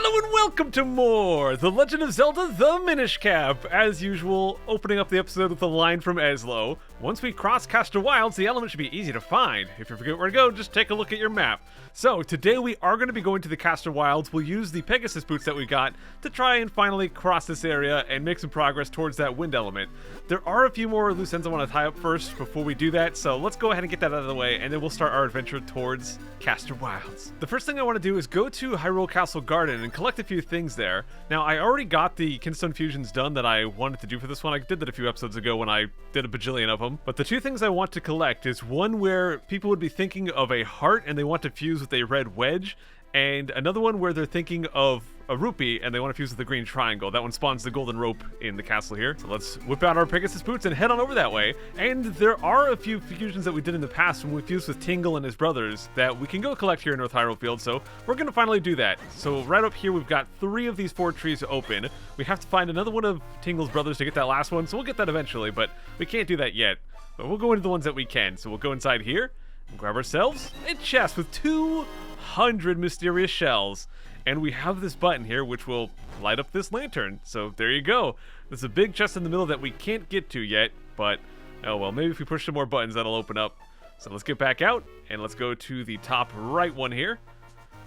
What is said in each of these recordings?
Hello and welcome to more The Legend of Zelda, the Minish Cap. As usual, opening up the episode with a line from Eslo. Once we cross Castor Wilds, the element should be easy to find. If you forget where to go, just take a look at your map. So, today we are going to be going to the Castor Wilds. We'll use the Pegasus boots that we got to try and finally cross this area and make some progress towards that wind element. There are a few more loose ends I want to tie up first before we do that, so let's go ahead and get that out of the way, and then we'll start our adventure towards Castor Wilds. The first thing I want to do is go to Hyrule Castle Garden and collect a few things there. Now, I already got the Kinstone fusions done that I wanted to do for this one. I did that a few episodes ago when I did a bajillion of them. But the two things I want to collect is one where people would be thinking of a heart and they want to fuse with a red wedge, and another one where they're thinking of a rupee and they want to fuse with the green triangle. That one spawns the golden rope in the castle here. So let's whip out our Pegasus boots and head on over that way. And there are a few fusions that we did in the past when we fused with Tingle and his brothers that we can go collect here in North Hyrule Field, so we're going to finally do that. So right up here we've got 3 of these 4 trees open. We have to find another one of Tingle's brothers to get that last one, so we'll get that eventually, but we can't do that yet. But we'll go into the ones that we can. So we'll go inside here and grab ourselves a chest with 200 mysterious shells. And we have this button here which will light up this lantern. So there you go. There's a big chest in the middle that we can't get to yet, but oh well, maybe if we push some more buttons that'll open up. So let's get back out and let's go to the top right one here.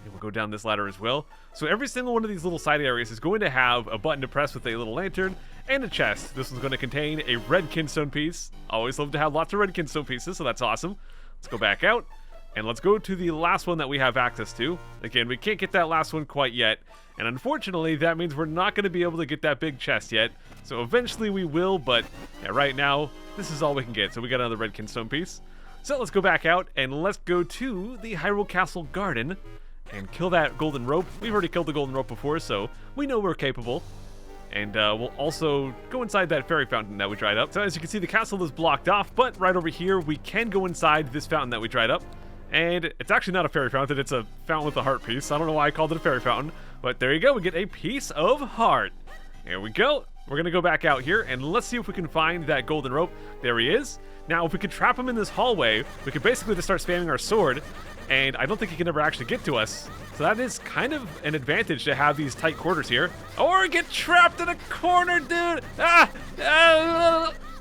And we'll go down this ladder as well. So every single one of these little side areas is going to have a button to press with a little lantern and a chest. This one's going to contain a red Kinstone piece. Always love to have lots of red Kinstone pieces, so that's awesome. Let's go back out. And let's go to the last one that we have access to. Again, we can't get that last one quite yet. And unfortunately, that means we're not going to be able to get that big chest yet. So eventually we will, but yeah, right now, this is all we can get. So we got another red Kinstone piece. So let's go back out and let's go to the Hyrule Castle Garden and kill that golden rope. We've already killed the golden rope before, so we know we're capable. And we'll also go inside that fairy fountain that we dried up. So as you can see, the castle is blocked off, but right over here, we can go inside this fountain that we dried up. And it's actually not a fairy fountain, it's a fountain with a heart piece. I don't know why I called it a fairy fountain, but there you go, we get a piece of heart. Here we go. We're gonna go back out here and let's see if we can find that golden rope. There he is. Now, if we could trap him in this hallway, we could basically just start spamming our sword, and I don't think he can ever actually get to us. So that is kind of an advantage to have these tight quarters here. Or get trapped in a corner, dude!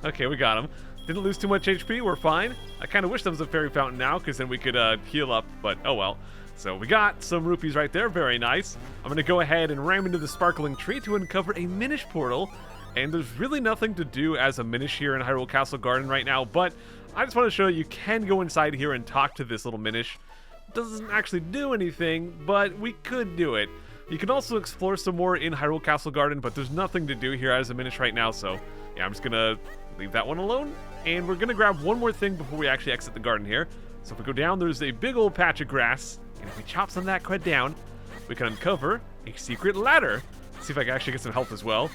Okay, we got him. Didn't lose too much HP, we're fine. I kind of wish there was a fairy fountain now, because then we could heal up, but oh well. So we got some rupees right there, very nice. I'm going to go ahead and ram into the sparkling tree to uncover a Minish portal. And there's really nothing to do as a Minish here in Hyrule Castle Garden right now, but I just want to show you can go inside here and talk to this little Minish. Doesn't actually do anything, but we could do it. You can also explore some more in Hyrule Castle Garden, but there's nothing to do here as a Minish right now, so yeah, I'm just going to leave that one alone. And we're going to grab one more thing before we actually exit the garden here. So if we go down, there's a big old patch of grass, and if we chop some of that crud down, we can uncover a secret ladder. Let's see if I can actually get some health as well.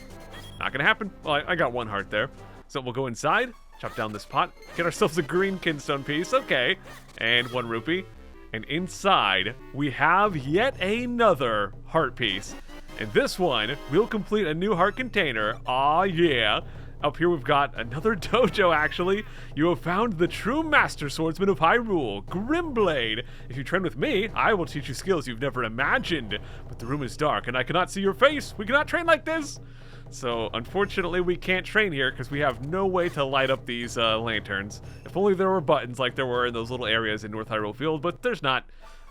Not gonna happen. Well, I got one heart there. So we'll go inside, chop down this pot, get ourselves a green Kinstone piece, okay, and 1 rupee. And inside, we have yet another heart piece. And this one will complete a new heart container. Aw, yeah. Up here we've got another dojo, actually. You have found the true master swordsman of Hyrule, Grimblade. If you train with me, I will teach you skills you've never imagined. But the room is dark and I cannot see your face. We cannot train like this. So, unfortunately, we can't train here because we have no way to light up these lanterns. If only there were buttons like there were in those little areas in North Hyrule Field, but there's not.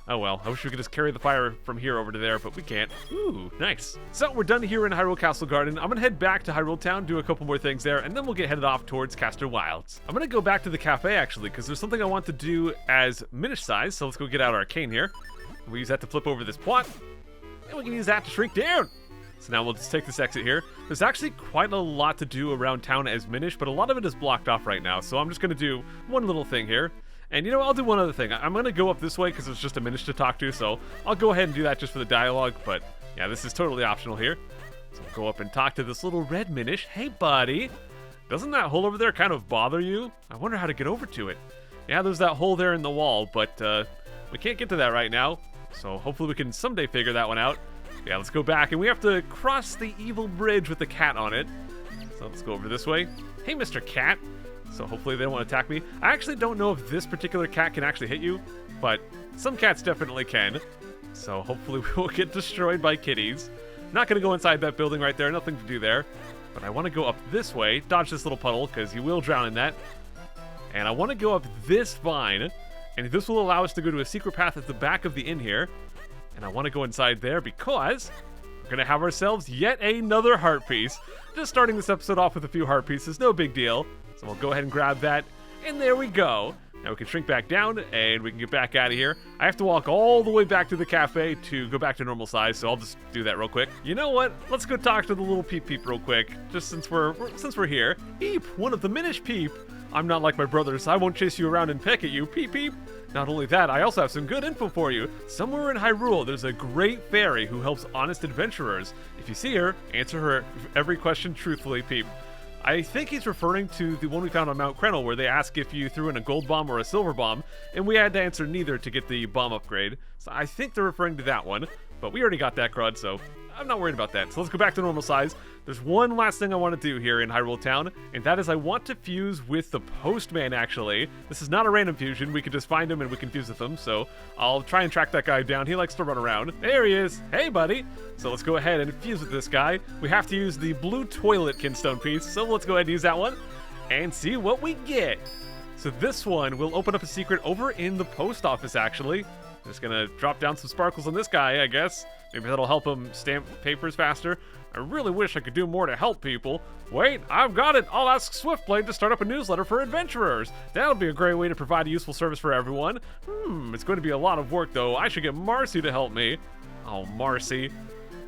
Oh well, I wish we could just carry the fire from here over to there, but we can't. Ooh, nice. So, we're done here in Hyrule Castle Garden. I'm gonna head back to Hyrule Town, do a couple more things there, and then we'll get headed off towards Castor Wilds. I'm gonna go back to the cafe, actually, because there's something I want to do as Minish size, so let's go get out our cane here. We use that to flip over this plot, and we can use that to shrink down. So now we'll just take this exit here. There's actually quite a lot to do around town as Minish, but a lot of it is blocked off right now. So I'm just going to do one little thing here. And you know, I'll do one other thing. I'm going to go up this way because there's just a Minish to talk to. So I'll go ahead and do that just for the dialogue. But yeah, this is totally optional here. So I'll go up and talk to this little red Minish. Hey, buddy. Doesn't that hole over there kind of bother you? I wonder how to get over to it. Yeah, there's that hole there in the wall, but we can't get to that right now. So hopefully we can someday figure that one out. Yeah, let's go back, and we have to cross the evil bridge with the cat on it. So let's go over this way. Hey, Mr. Cat. So hopefully they won't attack me. I actually don't know if this particular cat can actually hit you, but some cats definitely can. So hopefully we won't get destroyed by kitties. Not going to go inside that building right there, nothing to do there. But I want to go up this way, dodge this little puddle, because you will drown in that. And I want to go up this vine, and this will allow us to go to a secret path at the back of the inn here. And I want to go inside there because we're going to have ourselves yet another heart piece. Just starting this episode off with a few heart pieces, no big deal. So we'll go ahead and grab that, and there we go. Now we can shrink back down, and we can get back out of here. I have to walk all the way back to the cafe to go back to normal size, so I'll just do that real quick. You know what? Let's go talk to the little Peep Peep real quick, just since we're here. Peep, one of the Minish Peep. I'm not like my brothers. I won't chase you around and peck at you, Peep Peep. Not only that, I also have some good info for you. Somewhere in Hyrule, there's a great fairy who helps honest adventurers. If you see her, answer her every question truthfully, Peep. I think he's referring to the one we found on Mount Krenel, where they ask if you threw in a gold bomb or a silver bomb, and we had to answer neither to get the bomb upgrade. So I think they're referring to that one, but we already got that crud, so I'm not worried about that. So let's go back to normal size. There's one last thing I want to do here in Hyrule Town, and that is I want to fuse with the postman, actually. This is not a random fusion. We can just find him and we can fuse with him, so I'll try and track that guy down. He likes to run around. There he is. Hey, buddy. So let's go ahead and fuse with this guy. We have to use the blue toilet kinstone piece, so let's go ahead and use that one and see what we get. So this one will open up a secret over in the post office, actually. Just gonna drop down some sparkles on this guy, I guess. Maybe that'll help him stamp papers faster. I really wish I could do more to help people. Wait, I've got it! I'll ask SwiftBlade to start up a newsletter for adventurers. That'll be a great way to provide a useful service for everyone. It's going to be a lot of work, though. I should get Marcy to help me. Oh, Marcy.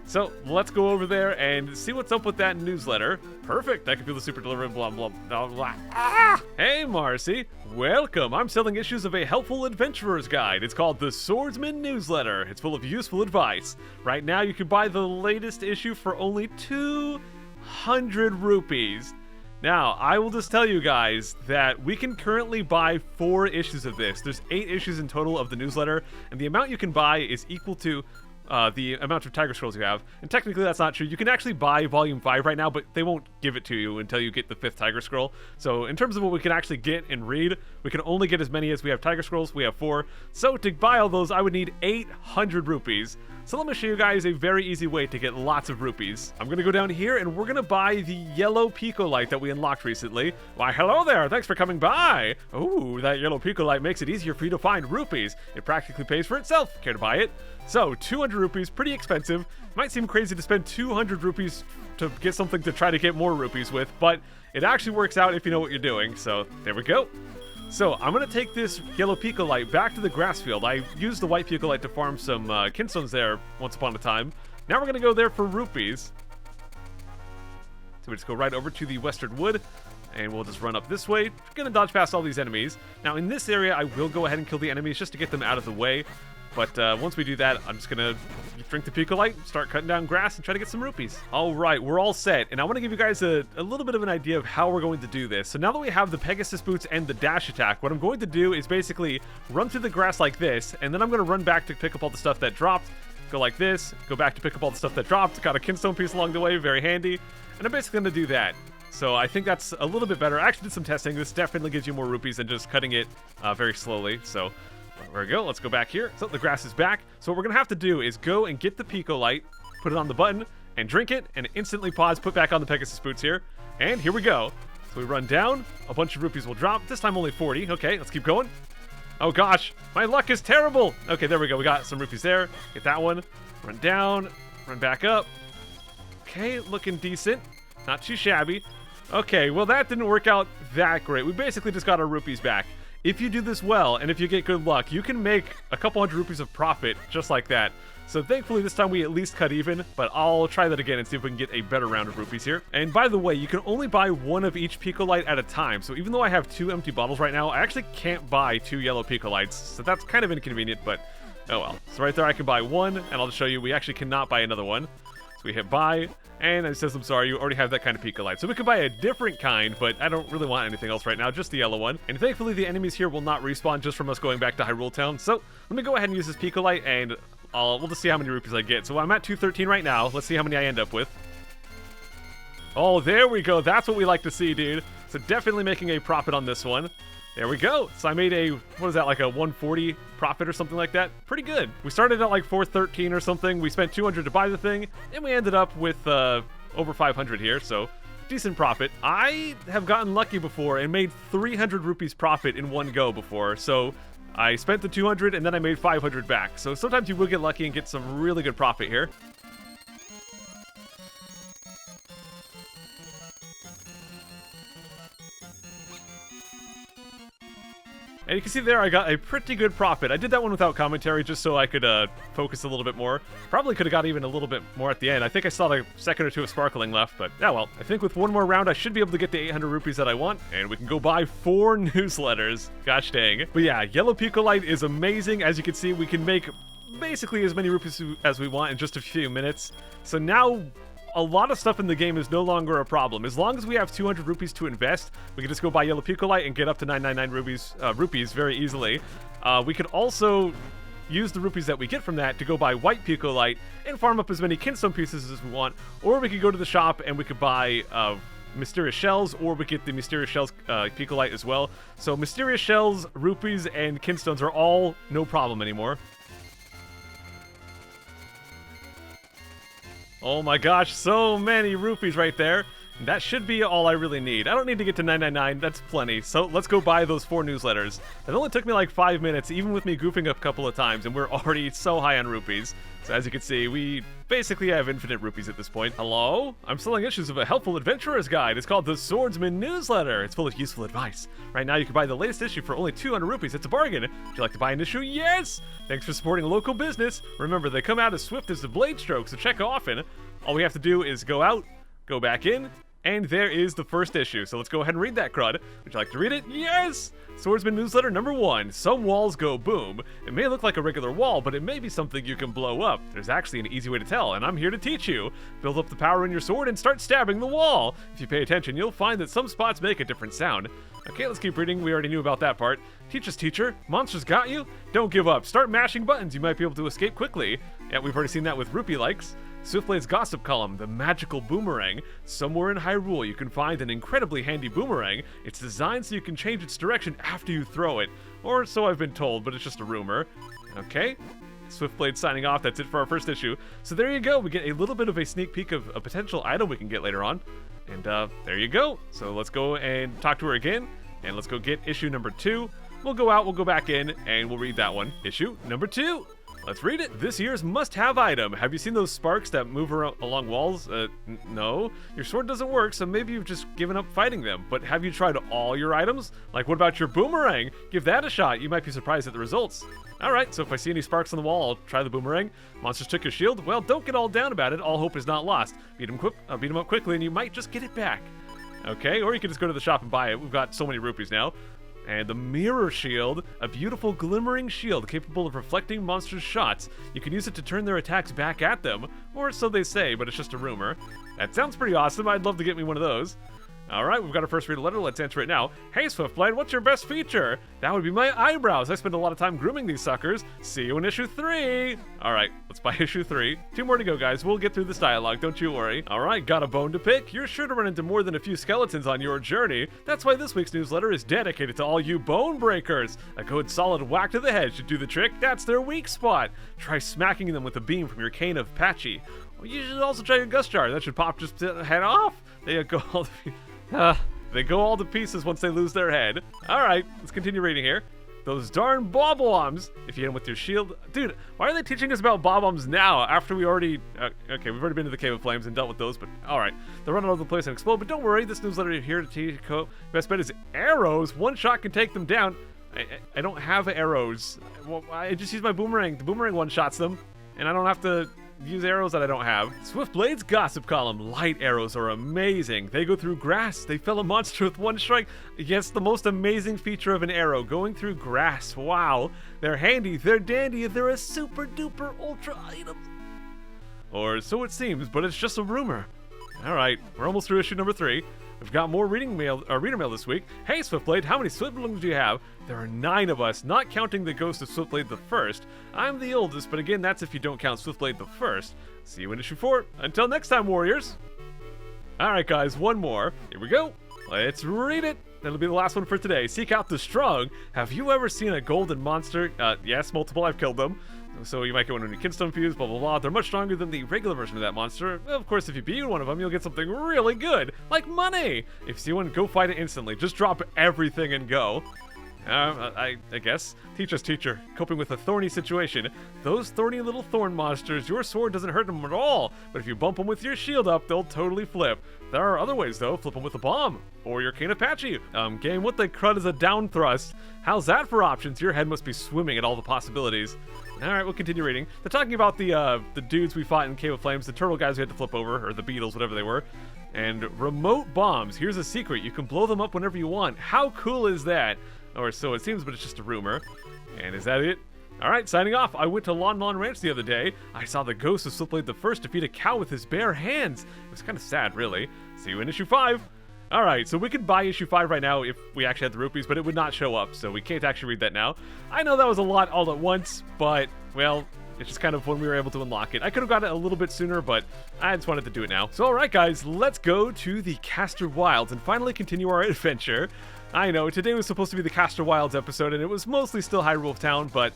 So let's go over there and see what's up with that newsletter. Perfect. I can feel the super delivery. Blah blah blah blah. Ah! Hey Marcy, welcome. I'm selling issues of a helpful adventurer's guide. It's called the Swordsman Newsletter. It's full of useful advice. Right now, you can buy the latest issue for only 200 rupees. Now, I will just tell you guys that we can currently buy 4 issues of this. There's 8 issues in total of the newsletter, and the amount you can buy is equal to the amount of Tiger Scrolls you have. And technically that's not true. You can actually buy Volume 5 right now, but they won't give it to you until you get the 5th Tiger Scroll. So in terms of what we can actually get and read, we can only get as many as we have Tiger Scrolls. We have 4. So to buy all those, I would need 800 rupees. So let me show you guys a very easy way to get lots of rupees. I'm going to go down here and we're going to buy the yellow Pico Light that we unlocked recently. Why, hello there. Thanks for coming by. Ooh, that yellow Pico Light makes it easier for you to find rupees. It practically pays for itself. Care to buy it? So 200 rupees, pretty expensive. Might seem crazy to spend 200 rupees to get something to try to get more rupees with, but it actually works out if you know what you're doing. So there we go. So I'm going to take this yellow Pico Light back to the grass field. I used the white Pico Light to farm some kinstones there once upon a time. Now we're going to go there for rupees. So we just go right over to the Western Wood, and we'll just run up this way. We're going to dodge past all these enemies. Now in this area, I will go ahead and kill the enemies just to get them out of the way. But once we do that, I'm just going to drink the Pico Light, start cutting down grass, and try to get some rupees. All right, we're all set. And I want to give you guys a little bit of an idea of how we're going to do this. So now that we have the Pegasus Boots and the dash attack, what I'm going to do is basically run through the grass like this, and then I'm going to run back to pick up all the stuff that dropped, go like this, go back to pick up all the stuff that dropped, got a kinstone piece along the way, very handy. And I'm basically going to do that. So I think that's a little bit better. I actually did some testing. This definitely gives you more rupees than just cutting it very slowly. So there we go. Let's go back here. So the grass is back. So what we're going to have to do is go and get the Pico Light, put it on the button, and drink it, and instantly pause, put back on the Pegasus Boots here. And here we go. So we run down. A bunch of rupees will drop. This time only 40. Okay, let's keep going. Oh gosh, my luck is terrible. Okay, there we go. We got some rupees there. Get that one. Run down. Run back up. Okay, looking decent. Not too shabby. Okay, well that didn't work out that great. We basically just got our rupees back. If you do this well, and if you get good luck, you can make a couple hundred rupees of profit just like that. So thankfully this time we at least cut even, but I'll try that again and see if we can get a better round of rupees here. And by the way, you can only buy one of each Pico Light at a time. So even though I have 2 empty bottles right now, I actually can't buy 2 yellow Pico Lights. So that's kind of inconvenient, but oh well. So right there I can buy one, and I'll just show you we actually cannot buy another one. So we hit buy, and it says, I'm sorry, you already have that kind of Pico Light. So we could buy a different kind, but I don't really want anything else right now, just the yellow one. And thankfully the enemies here will not respawn just from us going back to Hyrule Town. So let me go ahead and use this Pico Light, and we'll just see how many rupees I get. So I'm at 213 right now. Let's see how many I end up with. Oh, there we go. That's what we like to see, dude. So definitely making a profit on this one. There we go. So I made a, what is that, like a 140 profit or something like that? Pretty good. We started at like 413 or something. We spent 200 to buy the thing, and we ended up with over 500 here, so decent profit. I have gotten lucky before and made 300 rupees profit in one go before, so I spent the 200 and then I made 500 back. So sometimes you will get lucky and get some really good profit here. And you can see there I got a pretty good profit. I did that one without commentary just so I could focus a little bit more. Probably could have got even a little bit more at the end. I think I saw like a second or two of sparkling left, but yeah, well. I think with one more round I should be able to get the 800 rupees that I want, and we can go buy 4 newsletters. Gosh dang. But yeah, Yellow Picolite is amazing. As you can see, we can make basically as many rupees as we want in just a few minutes. So now a lot of stuff in the game is no longer a problem. As long as we have 200 rupees to invest, we can just go buy Yellow Picolite and get up to 999 rupees very easily. We could also use the rupees that we get from that to go buy White Picolite and farm up as many Kinstone pieces as we want, or we could go to the shop and we could buy Mysterious Shells, or we get the Mysterious Shells Picolite as well. So Mysterious Shells, rupees, and Kinstones are all no problem anymore. Oh my gosh, so many rupees right there. That should be all I really need. I don't need to get to 999, that's plenty. So let's go buy those 4 newsletters. It only took me like 5 minutes, even with me goofing up a couple of times, and we're already so high on rupees. So as you can see, we basically have infinite rupees at this point. Hello? I'm selling issues of a helpful adventurer's guide. It's called the Swordsman Newsletter. It's full of useful advice. Right now you can buy the latest issue for only 200 rupees. It's a bargain. Would you like to buy an issue? Yes! Thanks for supporting a local business. Remember, they come out as swift as the blade stroke, so check often. All we have to do is go out, go back in, and there is the first issue. So let's go ahead and read that crud. Would you like to read it? Yes! Swordsman Newsletter number 1. Some walls go boom. It may look like a regular wall, but it may be something you can blow up. There's actually an easy way to tell, and I'm here to teach you. Build up the power in your sword and start stabbing the wall. If you pay attention, you'll find that some spots make a different sound. Okay, let's keep reading. We already knew about that part. Teach us, teacher. Monsters got you? Don't give up. Start mashing buttons. You might be able to escape quickly. Yeah, we've already seen that with Rupee Likes. Swiftblade's Gossip Column, the magical boomerang. Somewhere in Hyrule, you can find an incredibly handy boomerang. It's designed so you can change its direction after you throw it. Or so I've been told, but it's just a rumor. Okay. Swiftblade signing off. That's it for our first issue. So there you go. We get a little bit of a sneak peek of a potential item we can get later on. And there you go. So let's go and talk to her again. And let's go get issue number 2. We'll go out, we'll go back in, and we'll read that one. Issue number 2. Let's read it. This year's must-have item. Have you seen those sparks that move along walls? No. Your sword doesn't work, so maybe you've just given up fighting them. But have you tried all your items? Like, what about your boomerang? Give that a shot. You might be surprised at the results. Alright, so if I see any sparks on the wall, I'll try the boomerang. Monsters took your shield? Well, don't get all down about it. All hope is not lost. Beat them up quickly, and you might just get it back. Okay, or you can just go to the shop and buy it. We've got so many rupees now. And the Mirror Shield, a beautiful glimmering shield capable of reflecting monsters' shots. You can use it to turn their attacks back at them, or so they say, but it's just a rumor. That sounds pretty awesome. I'd love to get me one of those. Alright, we've got our first reader letter. Let's answer it now. Hey, Swiftblade, what's your best feature? That would be my eyebrows. I spend a lot of time grooming these suckers. See you in issue 3. Alright, let's buy issue 3. 2 more to go, guys. We'll get through this dialogue, don't you worry. Alright, got a bone to pick? You're sure to run into more than a few skeletons on your journey. That's why this week's newsletter is dedicated to all you bone breakers. A good solid whack to the head should do the trick. That's their weak spot. Try smacking them with a beam from your cane of Patchy. Well, you should also try your Gust Jar. That should pop just head off. They go all to pieces once they lose their head. Alright, let's continue reading here. Those darn bob-ombs. If you hit them with your shield. Dude, why are they teaching us about bob-ombs now after we already... okay, we've already been to the Cave of Flames and dealt with those, but alright. They'll run all over the place and explode, but don't worry, this newsletter is here to teach you. Best bet is arrows. One shot can take them down. I don't have arrows. Well, I just use my boomerang. The boomerang one-shots them, and I don't have to use arrows that I don't have. Swiftblade's Gossip Column. Light arrows are amazing. They go through grass. They fell a monster with one strike. Yes, the most amazing feature of an arrow, going through grass. Wow. They're handy. They're dandy. They're a super duper ultra item. Or so it seems, but it's just a rumor. Alright, we're almost through issue number 3. We've got more reader mail this week. Hey, Swiftblade, how many siblings do you have? There are 9 of us, not counting the ghost of Swiftblade the First. I'm the oldest, but again, that's if you don't count Swiftblade the First. See you in issue 4. Until next time, warriors. Alright, guys, one more. Here we go. Let's read it. that'll be the last one for today. Seek out the strong. Have you ever seen a golden monster? Yes, multiple. I've killed them. So you might get one when you Kinstone Fuse, blah, blah, blah. They're much stronger than the regular version of that monster. Of course, if you beat one of them, you'll get something really good, like money. If you see one, go fight it instantly. Just drop everything and go. I guess. Teach us, teacher. Coping with a thorny situation. Those thorny little thorn monsters, your sword doesn't hurt them at all. But if you bump them with your shield up, they'll totally flip. There are other ways, though. Flip them with a bomb. Or your cane Apache. Game, what the crud is a down thrust? How's that for options? Your head must be swimming at all the possibilities. Alright, we'll continue reading. They're talking about the dudes we fought in Cave of Flames, the turtle guys we had to flip over, or the beetles, whatever they were. And remote bombs. Here's a secret. You can blow them up whenever you want. How cool is that? Or so it seems, but it's just a rumor. And is that it? Alright, signing off. I went to Lon Lon Ranch the other day. I saw the ghost of Slipblade the First defeat a cow with his bare hands. It was kind of sad, really. See you in issue 5. Alright, so we could buy issue 5 right now if we actually had the rupees, but it would not show up, so we can't actually read that now. I know that was a lot all at once, but, well, it's just kind of when we were able to unlock it. I could have got it a little bit sooner, but I just wanted to do it now. So alright guys, let's go to the Castor Wilds and finally continue our adventure. I know, today was supposed to be the Castor Wilds episode, and it was mostly still Hyrule Town, but,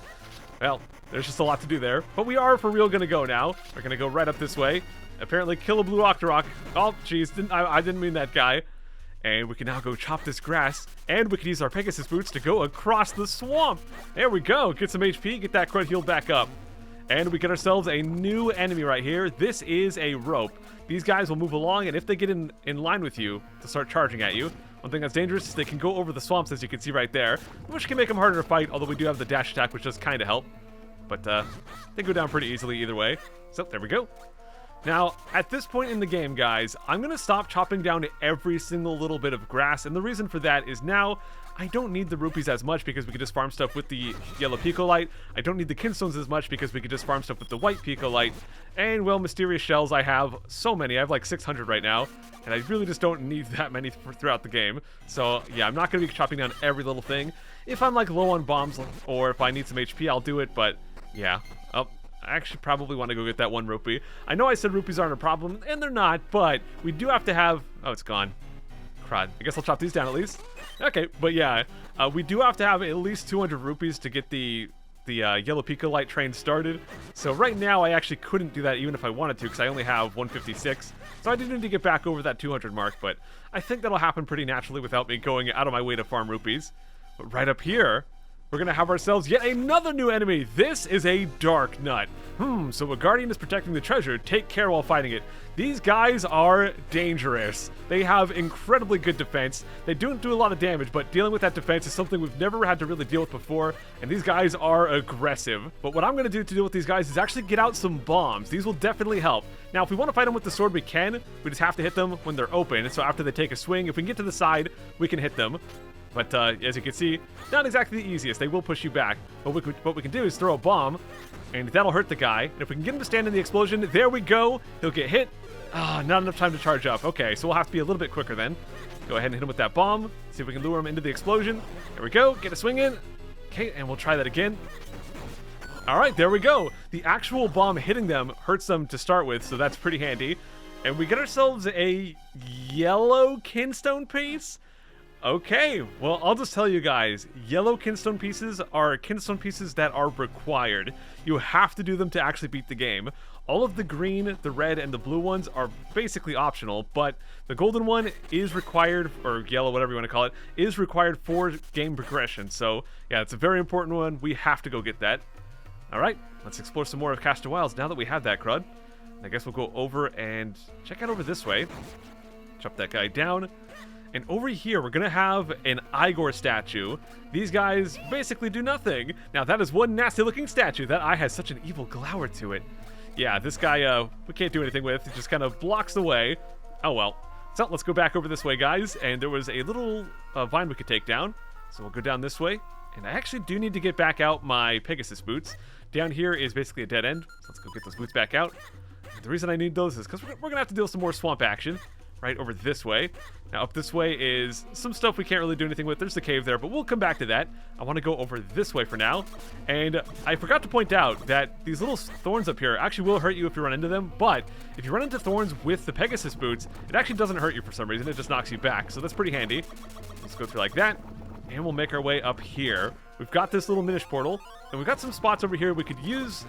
well, there's just a lot to do there. But we are for real gonna go now. We're gonna go right up this way. Apparently kill a blue Octorok. Oh, jeez, I didn't mean that guy. And we can now go chop this grass, and we can use our Pegasus boots to go across the swamp. There we go, get some HP, get that crud healed back up. And we get ourselves a new enemy right here. This is a rope. These guys will move along, and if they get in line with you, they'll start charging at you. One thing that's dangerous is they can go over the swamps, as you can see right there, which can make them harder to fight, although we do have the dash attack, which does kind of help. But they go down pretty easily either way. So there we go. Now, at this point in the game, guys, I'm going to stop chopping down every single little bit of grass, and the reason for that is now I don't need the rupees as much because we can just farm stuff with the yellow Picolite. I don't need the Kinstones as much because we can just farm stuff with the white Picolite. And, well, mysterious shells, I have so many. I have like 600 right now, and I really just don't need that many throughout the game. So, yeah, I'm not going to be chopping down every little thing. If I'm, like, low on bombs or if I need some HP, I'll do it, but, yeah. I actually probably want to go get that one rupee. I know I said rupees aren't a problem, and they're not, but we do have to have... Oh, it's gone. Crud. I guess I'll chop these down at least. Okay, but yeah, we do have to have at least 200 rupees to get the yellow Picolite train started. So right now, I actually couldn't do that even if I wanted to, because I only have 156. So I do need to get back over that 200 mark, but I think that'll happen pretty naturally without me going out of my way to farm rupees. But right up here... we're going to have ourselves yet another new enemy. This is a Dark Nut. So a guardian is protecting the treasure. Take care while fighting it. These guys are dangerous. They have incredibly good defense. They don't do a lot of damage, but dealing with that defense is something we've never had to really deal with before, and these guys are aggressive. But what I'm going to do to deal with these guys is actually get out some bombs. These will definitely help. Now, if we want to fight them with the sword, we can. We just have to hit them when they're open, so after they take a swing, if we can get to the side, we can hit them. But as you can see, not exactly the easiest. They will push you back. But what we can do is throw a bomb, and that'll hurt the guy. And if we can get him to stand in the explosion, there we go. He'll get hit. Not enough time to charge up. Okay, so we'll have to be a little bit quicker then. Go ahead and hit him with that bomb. See if we can lure him into the explosion. There we go. Get a swing in. Okay, and we'll try that again. All right, there we go. The actual bomb hitting them hurts them to start with, so that's pretty handy. And we get ourselves a yellow Kinstone piece. Okay, well, I'll just tell you guys, yellow Kinstone pieces are Kinstone pieces that are required. You have to do them to actually beat the game. All of the green, the red, and the blue ones are basically optional, but the golden one is required, or yellow, whatever you want to call it, is required for game progression. So, yeah, it's a very important one. We have to go get that. All right, let's explore some more of Castor Wilds now that we have that crud. I guess we'll go over and check out over this way. Chop that guy down. And over here, we're going to have an Igor statue. These guys basically do nothing. Now, that is one nasty-looking statue. That eye has such an evil glower to it. Yeah, this guy, we can't do anything with. It just kind of blocks the way. Oh, well. So, let's go back over this way, guys. And there was a little vine we could take down. So, we'll go down this way. And I actually do need to get back out my Pegasus boots. Down here is basically a dead end. So, let's go get those boots back out. The reason I need those is because we're going to have to deal with some more swamp action. right over this way. Now, up this way is some stuff we can't really do anything with. There's the cave there, but we'll come back to that. I want to go over this way for now. And I forgot to point out that these little thorns up here actually will hurt you if you run into them, but if you run into thorns with the Pegasus boots, it actually doesn't hurt you for some reason. It just knocks you back, so that's pretty handy. Let's go through like that, and we'll make our way up here. We've got this little Minish portal, and we've got some spots over here we could use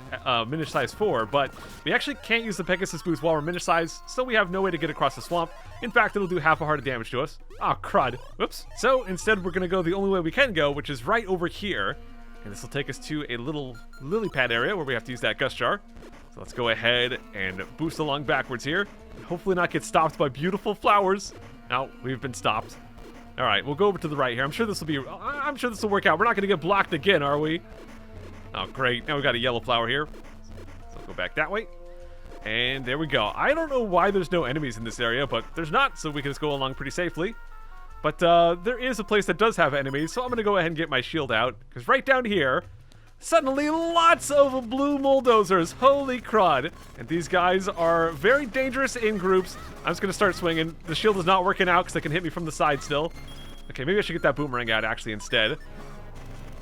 Minish size 4, but we actually can't use the Pegasus boots while we're Minish size, so we have no way to get across the swamp. In fact, it'll do half a heart of damage to us. Ah, crud. Whoops. So instead, we're going to go the only way we can go, which is right over here. And this will take us to a little lily pad area where we have to use that gust jar. So let's go ahead and boost along backwards here. And hopefully not get stopped by beautiful flowers. Now, we've been stopped. All right, we'll go over to the right here. I'm sure this will work out. We're not going to get blocked again, are we? Oh, great. Now we've got a yellow flower here. So go back that way. And there we go. I don't know why there's no enemies in this area, but there's not, so we can just go along pretty safely. But there is a place that does have enemies, so I'm going to go ahead and get my shield out, because right down here, suddenly lots of blue bulldozers. Holy crud. And these guys are very dangerous in groups. I'm just going to start swinging. The shield is not working out because they can hit me from the side still. Okay, maybe I should get that boomerang out actually instead.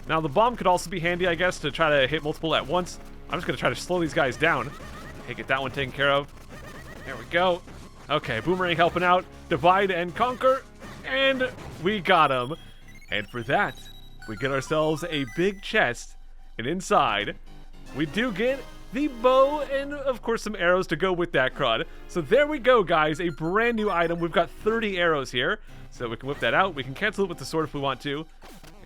Now, the bomb could also be handy, I guess, to try to hit multiple at once. I'm just going to try to slow these guys down. Okay, get that one taken care of. There we go. Okay, boomerang helping out. Divide and conquer. And we got him. And for that, we get ourselves a big chest. And inside, we do get the bow and, of course, some arrows to go with that crud. So there we go, guys. A brand new item. We've got 30 arrows here. So we can whip that out. We can cancel it with the sword if we want to.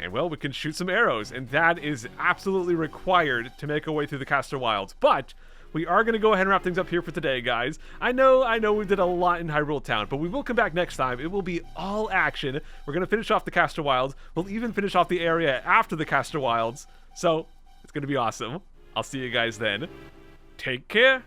And, well, we can shoot some arrows. And that is absolutely required to make our way through the Castor Wilds. But we are going to go ahead and wrap things up here for today, guys. I know we did a lot in Hyrule Town, but we will come back next time. It will be all action. We're going to finish off the Castor Wilds. We'll even finish off the area after the Castor Wilds. So it's going to be awesome. I'll see you guys then. Take care.